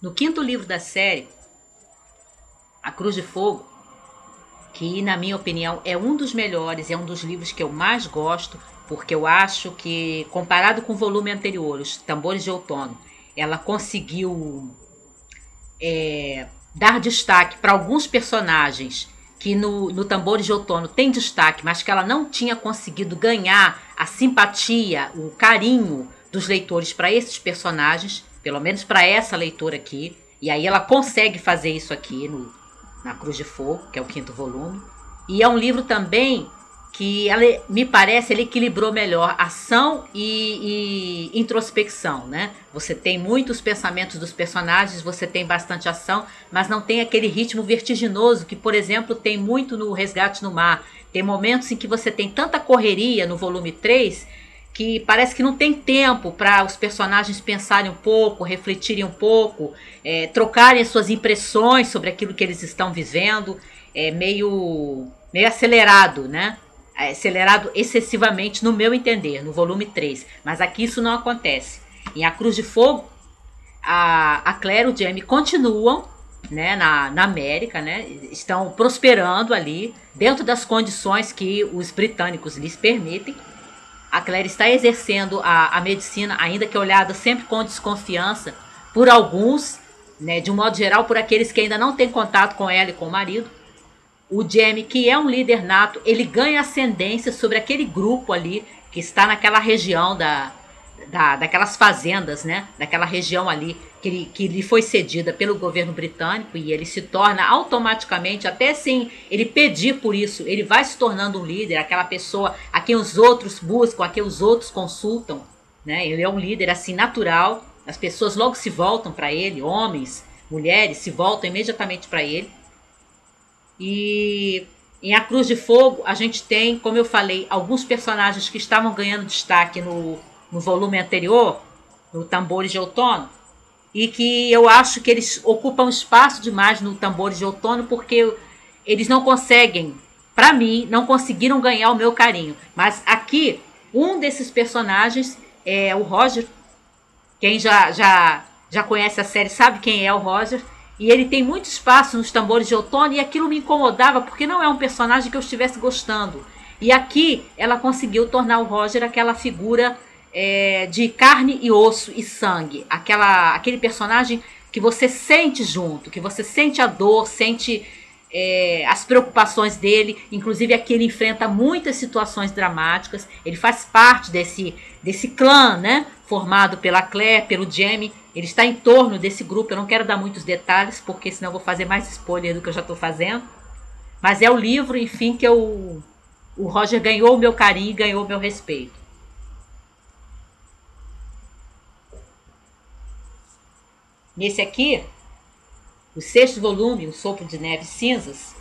No quinto livro da série, A Cruz de Fogo, que na minha opinião é um dos melhores, é um dos livros que eu mais gosto, porque eu acho que, comparado com o volume anterior, Os Tambores de Outono, ela conseguiu dar destaque para alguns personagens que no Tambores de Outono tem destaque, mas que ela não tinha conseguido ganhar a simpatia, o carinho dos leitores para esses personagens, pelo menos para essa leitora aqui. E aí ela consegue fazer isso aqui na Cruz de Fogo, que é o quinto volume. E é um livro também que ela, me parece, ele equilibrou melhor ação e introspecção, né? Você tem muitos pensamentos dos personagens, você tem bastante ação, mas não tem aquele ritmo vertiginoso que, por exemplo, tem muito no Resgate no Mar. Tem momentos em que você tem tanta correria no volume 3 que parece que não tem tempo para os personagens pensarem um pouco, refletirem um pouco, trocarem suas impressões sobre aquilo que eles estão vivendo. É meio acelerado, né? Acelerado excessivamente, no meu entender, no volume 3. Mas aqui isso não acontece. Em A Cruz de Fogo, a Claire e o Jamie continuam, né, na América, né, estão prosperando ali, dentro das condições que os britânicos lhes permitem. A Claire está exercendo a medicina, ainda que olhada sempre com desconfiança por alguns, né, de um modo geral, por aqueles que ainda não têm contato com ela e com o marido. O Jamie, que é um líder nato, ele ganha ascendência sobre aquele grupo ali que está naquela região daquelas fazendas, né? Daquela região ali que lhe foi cedida pelo governo britânico, e ele se torna automaticamente, até sem ele pedir por isso, ele vai se tornando um líder, aquela pessoa a quem os outros buscam, a quem os outros consultam, né? Ele é um líder assim natural, as pessoas logo se voltam para ele, homens, mulheres se voltam imediatamente para ele. E em A Cruz de Fogo a gente tem, como eu falei, alguns personagens que estavam ganhando destaque no volume anterior, no Tambores de Outono, e que eu acho que eles ocupam espaço demais no Tambores de Outono porque eles não conseguem, para mim, não conseguiram ganhar o meu carinho. Mas aqui, um desses personagens é o Roger. Quem já conhece a série sabe quem é o Roger. E ele tem muito espaço nos Tambores de Outono, e aquilo me incomodava porque não é um personagem que eu estivesse gostando. E aqui ela conseguiu tornar o Roger aquela figura de carne e osso e sangue. Aquele personagem que você sente junto, que você sente a dor, sente as preocupações dele. Inclusive aqui ele enfrenta muitas situações dramáticas. Ele faz parte desse clã, né, formado pela Claire, pelo Jamie. Ele está em torno desse grupo. Eu não quero dar muitos detalhes, porque senão eu vou fazer mais spoiler do que eu já estou fazendo. Mas é o livro, enfim, que o Roger ganhou o meu carinho e ganhou o meu respeito. Nesse aqui, o sexto volume, O Sopro de Neve Cinzas,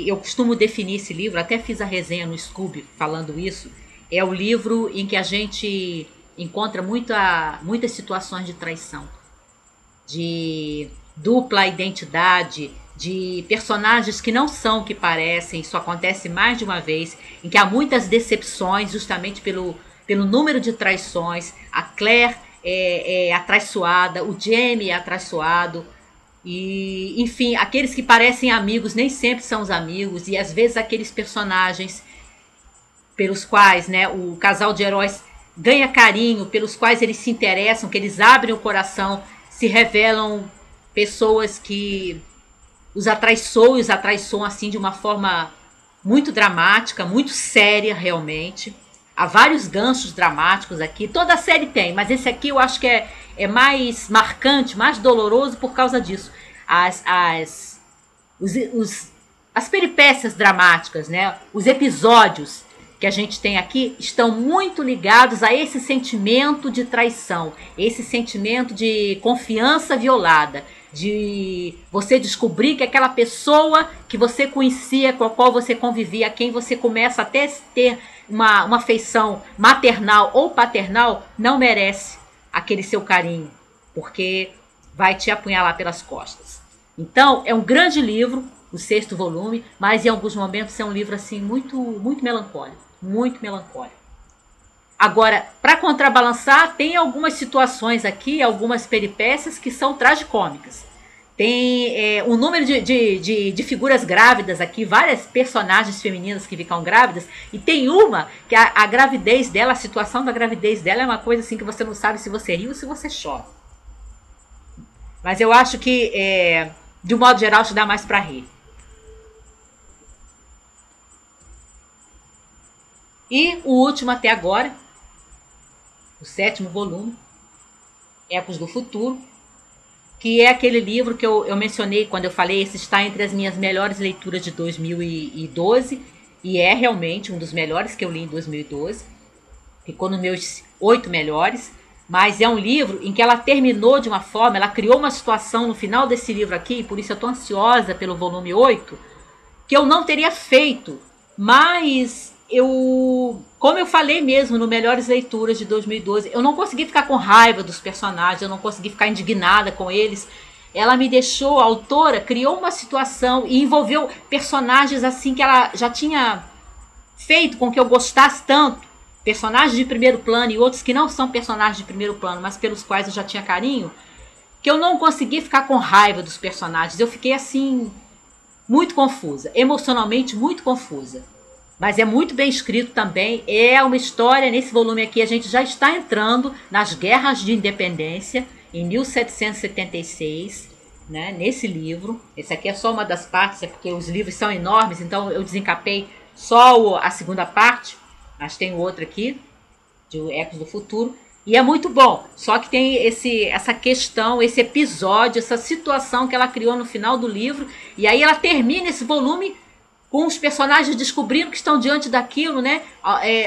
eu costumo definir esse livro, até fiz a resenha no Scooby falando isso, é o livro em que a gente encontra muitas situações de traição, de dupla identidade, de personagens que não são o que parecem. Isso acontece mais de uma vez, em que há muitas decepções justamente pelo número de traições. A Claire é atraiçoada, o Jamie é atraiçoado, e enfim, aqueles que parecem amigos nem sempre são os amigos, e às vezes aqueles personagens pelos quais, né, o casal de heróis ganha carinho, pelos quais eles se interessam, que eles abrem o coração, se revelam pessoas que os atraiçoam e os atraiçoam assim de uma forma muito dramática, muito séria realmente. Há vários ganchos dramáticos aqui. Toda a série tem, mas esse aqui eu acho que é mais marcante, mais doloroso por causa disso. As peripécias dramáticas, né? Os episódios que a gente tem aqui estão muito ligados a esse sentimento de traição, esse sentimento de confiança violada, de você descobrir que aquela pessoa que você conhecia, com a qual você convivia, a quem você começa até a ter uma afeição maternal ou paternal, não merece aquele seu carinho, porque vai te apunhalar pelas costas. Então, é um grande livro, o sexto volume, mas em alguns momentos é um livro assim muito, muito melancólico, muito melancólico. Agora, para contrabalançar, tem algumas situações aqui, algumas peripécias que são tragicômicas. Tem um número de figuras grávidas aqui, várias personagens femininas que ficam grávidas, e tem uma que a gravidez dela, a situação da gravidez dela é uma coisa assim que você não sabe se você ri ou se você chora. Mas eu acho que, de um modo geral, te dá mais para rir. E o último até agora, o 7º volume, Ecos do Futuro, que é aquele livro que eu mencionei quando eu falei, esse está entre as minhas melhores leituras de 2012, e é realmente um dos melhores que eu li em 2012, ficou nos meus 8 melhores, mas é um livro em que ela terminou de uma forma, ela criou uma situação no final desse livro aqui, por isso eu estou ansiosa pelo volume 8, que eu não teria feito, mas como eu falei mesmo no Melhores Leituras de 2012, eu não consegui ficar com raiva dos personagens, eu não consegui ficar indignada com eles. Ela me deixou, a autora criou uma situação e envolveu personagens assim que ela já tinha feito com que eu gostasse tanto. Personagens de primeiro plano e outros que não são personagens de primeiro plano, mas pelos quais eu já tinha carinho, que eu não consegui ficar com raiva dos personagens. Eu fiquei assim, muito confusa, emocionalmente muito confusa. Mas é muito bem escrito também, é uma história, nesse volume aqui a gente já está entrando nas guerras de independência, em 1776, né, nesse livro. Esse aqui é só uma das partes, é porque os livros são enormes, então eu desencapei só a segunda parte, mas tem outro aqui, de Ecos do Futuro, e é muito bom, só que tem essa questão, esse episódio, essa situação que ela criou no final do livro, e aí ela termina esse volume com os personagens descobrindo que estão diante daquilo, né?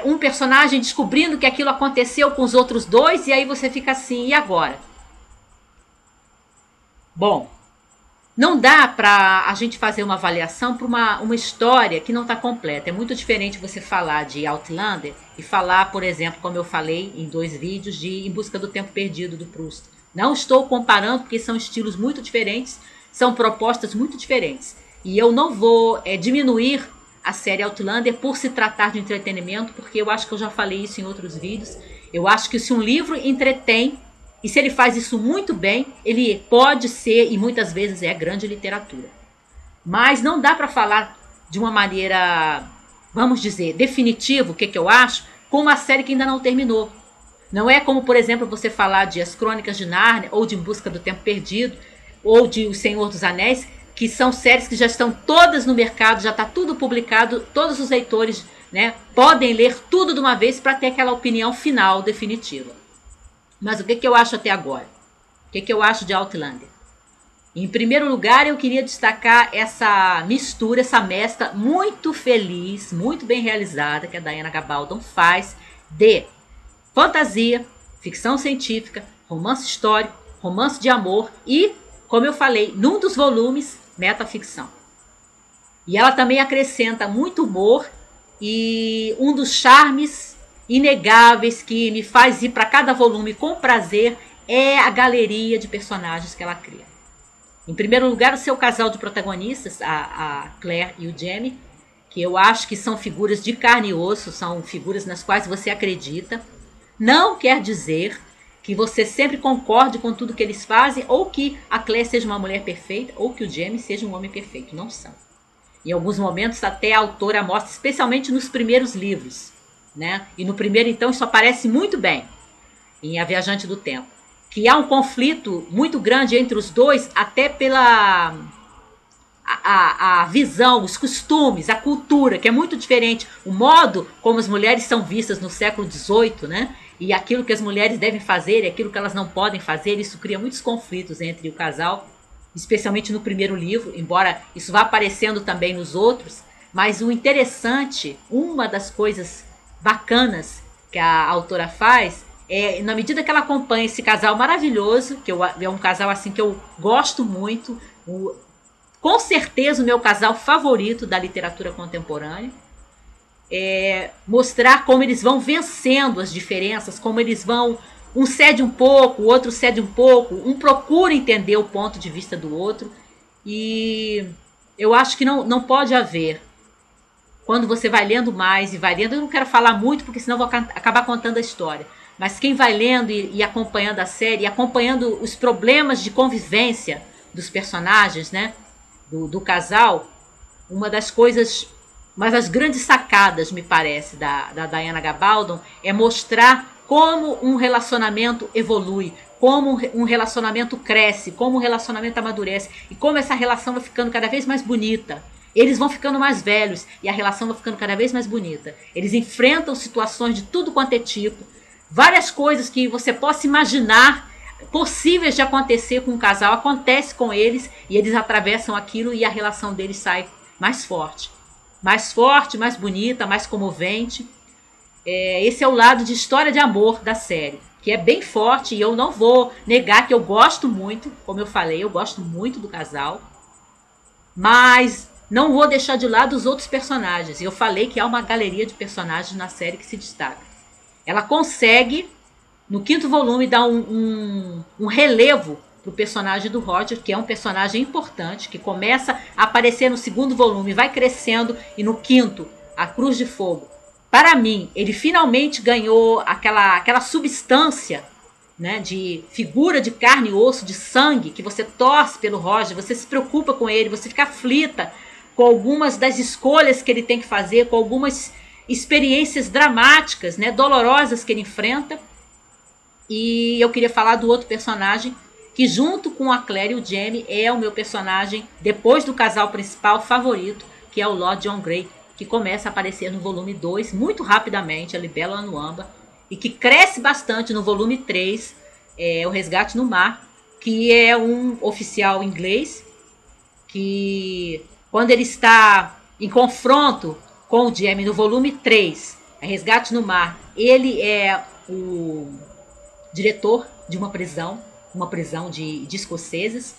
Um personagem descobrindo que aquilo aconteceu com os outros dois, e aí você fica assim, e agora? Bom, não dá para a gente fazer uma avaliação para uma história que não está completa. É muito diferente você falar de Outlander e falar, por exemplo, como eu falei em 2 vídeos, de Em Busca do Tempo Perdido, do Proust. Não estou comparando porque são estilos muito diferentes, são propostas muito diferentes. E eu não vou diminuir a série Outlander por se tratar de entretenimento, porque eu acho que eu já falei isso em outros vídeos. Eu acho que se um livro entretém, e se ele faz isso muito bem, ele pode ser, e muitas vezes é, grande literatura. Mas não dá para falar de uma maneira, vamos dizer, definitiva o que eu acho, com uma série que ainda não terminou. Não é como, por exemplo, você falar de As Crônicas de Nárnia, ou de Em Busca do Tempo Perdido, ou de O Senhor dos Anéis, que são séries que já estão todas no mercado, já está tudo publicado, todos os leitores, né, podem ler tudo de uma vez para ter aquela opinião final, definitiva. Mas o que eu acho até agora? O que eu acho de Outlander? Em primeiro lugar, eu queria destacar essa mistura, essa mescla muito feliz, muito bem realizada, que a Diana Gabaldon faz, de fantasia, ficção científica, romance histórico, romance de amor e, como eu falei, num dos volumes, metaficção. E ela também acrescenta muito humor, e um dos charmes inegáveis que me faz ir para cada volume com prazer é a galeria de personagens que ela cria. Em primeiro lugar, o seu casal de protagonistas, a Claire e o Jamie, que eu acho que são figuras de carne e osso, são figuras nas quais você acredita. Não quer dizer que você sempre concorde com tudo que eles fazem, ou que a Claire seja uma mulher perfeita, ou que o Jamie seja um homem perfeito. Não são. Em alguns momentos até a autora mostra, especialmente nos primeiros livros, né? E no primeiro, então, isso aparece muito bem em A Viajante do Tempo, que há um conflito muito grande entre os dois, até pela a visão, os costumes, a cultura, que é muito diferente, o modo como as mulheres são vistas no século XVIII, né? E aquilo que as mulheres devem fazer e aquilo que elas não podem fazer, isso cria muitos conflitos entre o casal, especialmente no primeiro livro, embora isso vá aparecendo também nos outros. Mas o interessante, uma das coisas bacanas que a autora faz, é, na medida que ela acompanha esse casal maravilhoso, que é um casal assim que eu gosto muito, com certeza o meu casal favorito da literatura contemporânea, mostrar como eles vão vencendo as diferenças, como eles vão, um cede um pouco, o outro cede um pouco, um procura entender o ponto de vista do outro, e eu acho que não pode haver quando você vai lendo mais e vai lendo, eu não quero falar muito porque senão vou acabar contando a história, mas quem vai lendo e acompanhando a série, e acompanhando os problemas de convivência dos personagens, né, do casal, uma das coisas, uma das grandes sacadas, me parece, da Diana Gabaldon é mostrar como um relacionamento evolui, como um relacionamento cresce, como um relacionamento amadurece e como essa relação vai ficando cada vez mais bonita. Eles vão ficando mais velhos e a relação vai ficando cada vez mais bonita. Eles enfrentam situações de tudo quanto é tipo, várias coisas que você possa imaginar possíveis de acontecer com um casal, acontece com eles e eles atravessam aquilo e a relação deles sai mais forte, mais bonita, mais comovente. Esse é o lado de história de amor da série, que é bem forte e eu não vou negar que eu gosto muito, como eu falei, eu gosto muito do casal, mas não vou deixar de lado os outros personagens. Eu falei que há uma galeria de personagens na série que se destaca. Ela consegue, no 5º volume, dar um relevo para o personagem do Roger, que é um personagem importante, que começa a aparecer no 2º volume, vai crescendo, e no 5º, a Cruz de Fogo. Para mim, ele finalmente ganhou aquela substância, né, de figura de carne e osso, de sangue, que você torce pelo Roger, você se preocupa com ele, você fica aflita com algumas das escolhas que ele tem que fazer, com algumas experiências dramáticas, né, dolorosas que ele enfrenta. E eu queria falar do outro personagem, que junto com a Claire e o Jaime é o meu personagem, depois do casal principal, favorito, que é o Lord John Grey, que começa a aparecer no volume 2, muito rapidamente, a Libélula no Âmbar, e que cresce bastante no volume 3, O Resgate no Mar, que é um oficial inglês, que quando ele está em confronto com o Jaime no volume 3, Resgate no Mar, ele é o diretor de uma prisão de escoceses,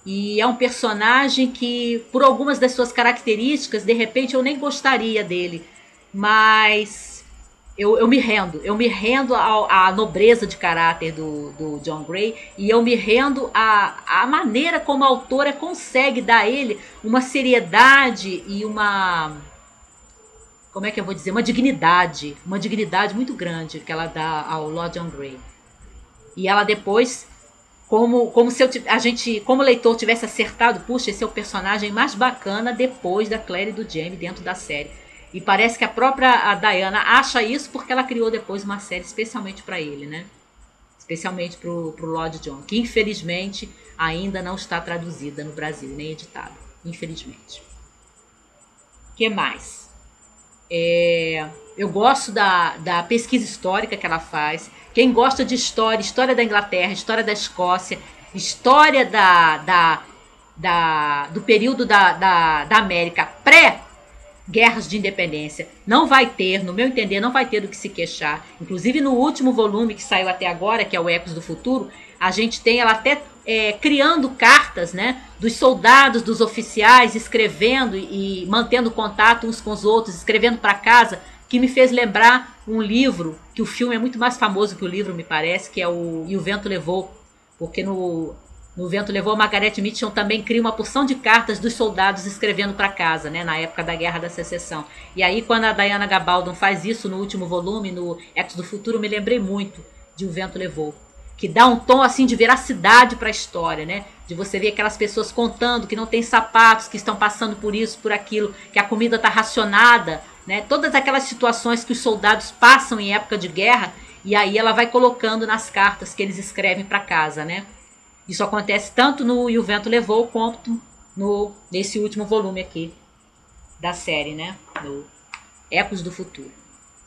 e é um personagem que, por algumas das suas características, de repente eu nem gostaria dele, mas eu me rendo à nobreza de caráter do John Grey, e eu me rendo à maneira como a autora consegue dar a ele uma seriedade e uma, como é que eu vou dizer, uma dignidade muito grande que ela dá ao Lord John Grey. E ela depois, como se como leitor tivesse acertado, puxa, esse é o personagem mais bacana depois da Claire e do Jaime dentro da série. E parece que a própria Diana acha isso porque ela criou depois uma série especialmente para ele, né? Especialmente pro Lord John, que infelizmente ainda não está traduzida no Brasil, nem editada, infelizmente. O que mais? Eu gosto da pesquisa histórica que ela faz. Quem gosta de história da Inglaterra, história da Escócia, história do período da América pré-guerras de independência, não vai ter, no meu entender, não vai ter do que se queixar. Inclusive no último volume que saiu até agora, que é o Ecos do Futuro, a gente tem ela até criando cartas, né, dos soldados, dos oficiais, escrevendo e mantendo contato uns com os outros, escrevendo para casa, que me fez lembrar um livro, que o filme é muito mais famoso que o livro, me parece, que é o E o Vento Levou, porque no Vento Levou, a Margaret Mitchum também cria uma porção de cartas dos soldados escrevendo para casa, né, na época da Guerra da Secessão. E aí, quando a Diana Gabaldon faz isso no último volume, no Ecos do Futuro, me lembrei muito de O Vento Levou, que dá um tom assim de veracidade para a história, né? De você ver aquelas pessoas contando que não tem sapatos, que estão passando por isso, por aquilo, que a comida está racionada, né? Todas aquelas situações que os soldados passam em época de guerra, e aí ela vai colocando nas cartas que eles escrevem para casa, né? Isso acontece tanto no E o Vento Levou, quanto nesse último volume aqui da série, né? No Ecos do Futuro.